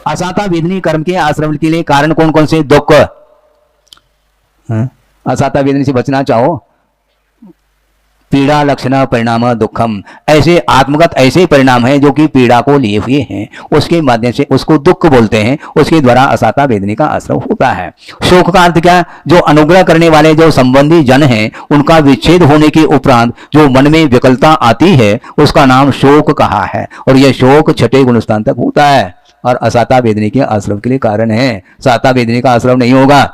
असाता वेदनी कर्म के आश्रम के लिए कारण कौन कौन से? दुख। असाता वेदनी से बचना चाहो, पीड़ा लक्षण परिणाम दुखम, ऐसे आत्मगत ऐसे परिणाम हैं जो कि पीड़ा को लिए हुए हैं, उसके माध्यम से उसको दुख बोलते हैं, उसके द्वारा असाता वेदनी का आश्रय होता है। शोक का अर्थ क्या? जो अनुग्रह करने वाले जो संबंधी जन हैं उनका विच्छेद होने के उपरांत जो मन में विकलता आती है उसका नाम शोक कहा है, और यह शोक छठे गुणस्थान तक होता है और असाता वेदनी के आश्रम के लिए कारण है। साता वेदनी का आश्रम नहीं होगा,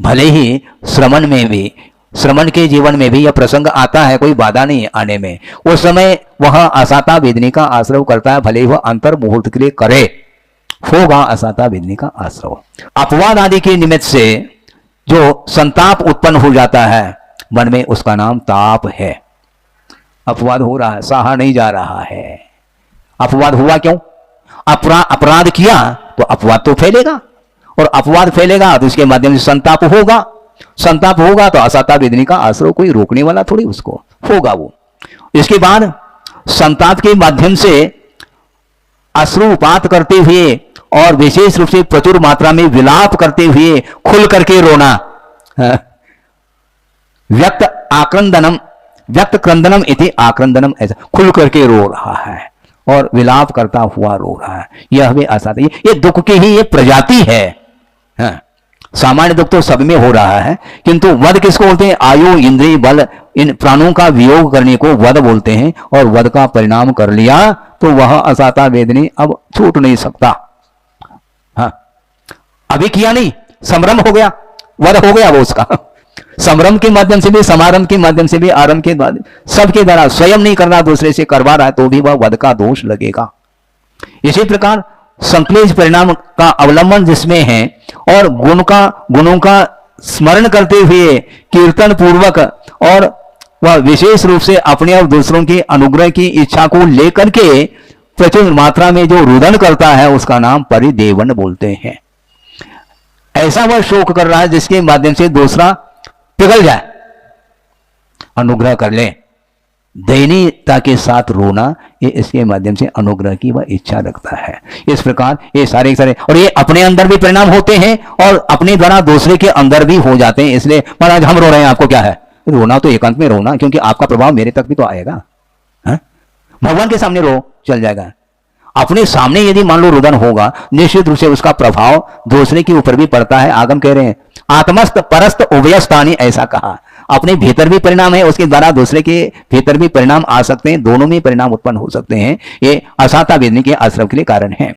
भले ही श्रमण में भी, श्रमण के जीवन में भी यह प्रसंग आता है, कोई बाधा नहीं आने में, उस समय वह असाता वेदनी का आश्रय करता है, भले ही वह अंतर मुहूर्त के लिए करे, होगा असाता वेदनी का आश्रय। अपवाद आदि के निमित्त से जो संताप उत्पन्न हो जाता है मन में, उसका नाम ताप है। अपवाद हो रहा है, सहा नहीं जा रहा है। अपवाद हुआ क्यों? अपराध किया तो अपवाद तो फैलेगा, और अपवाद फैलेगा तो इसके माध्यम से संताप होगा, संताप होगा तो असाता वेदनी का आश्रय कोई रोकने वाला थोड़ी उसको होगा वो। इसके बाद संताप के माध्यम से अश्रुपात करते हुए और विशेष रूप से प्रचुर मात्रा में विलाप करते हुए खुल करके रोना, व्यक्त आक्रंदनम, व्यक्त क्रंदनम इति आक्रंदनम, ऐसा खुल करके रो रहा है और विलाप करता हुआ रो रहा है, यह भी असाता, ये दुख की ही ये प्रजाति है। सामान्य दुख तो सब में हो रहा है, किंतु वध किसको बोलते हैं? आयु इंद्रिय बल इन प्राणों का वियोग करने को वध बोलते हैं, और वध का परिणाम कर लिया तो वह असाता वेदनी अब छूट नहीं सकता। हाँ, अभी किया नहीं, संभ्रम हो गया, वध हो गया वो उसका। संभ्रम के माध्यम से भी, समारंभ के माध्यम से भी, आरंभ के माध्यम, सबके द्वारा, स्वयं नहीं करना दूसरे से करवा रहा है तो भी वह वध का दोष लगेगा। इसी प्रकार संक्लेश परिणाम का अवलंबन जिसमें है और गुणों का स्मरण करते हुए कीर्तन पूर्वक, और वह विशेष रूप से अपने और दूसरों के अनुग्रह की इच्छा को लेकर के प्रचुर मात्रा में जो रुदन करता है उसका नाम परिदेवन बोलते हैं। ऐसा वह शोक कर रहा है जिसके माध्यम से दूसरा पिघल जाए, अनुग्रह कर ले, दयनीयता के साथ रोना, ये इसके माध्यम से अनुग्रह की वह इच्छा रखता है। इस प्रकार ये सारे और ये अपने अंदर भी परिणाम होते हैं और अपने द्वारा दूसरे के अंदर भी हो जाते हैं। इसलिए महाराज हम रो रहे हैं, आपको क्या है? रोना तो एकांत में रोना, क्योंकि आपका प्रभाव मेरे तक भी तो आएगा। भगवान के सामने रो, चल जाएगा। अपने सामने यदि मान लो रुदन होगा, निश्चित रूप से उसका प्रभाव दूसरे के ऊपर भी पड़ता है। आगम कह रहे हैं आत्मस्थ परस्त उभयस्थानी, ऐसा कहा। अपने भीतर भी परिणाम है, उसके द्वारा दूसरे के भीतर भी परिणाम आ सकते हैं, दोनों में परिणाम उत्पन्न हो सकते हैं। ये असाता वेदनी के आश्रम के लिए कारण है।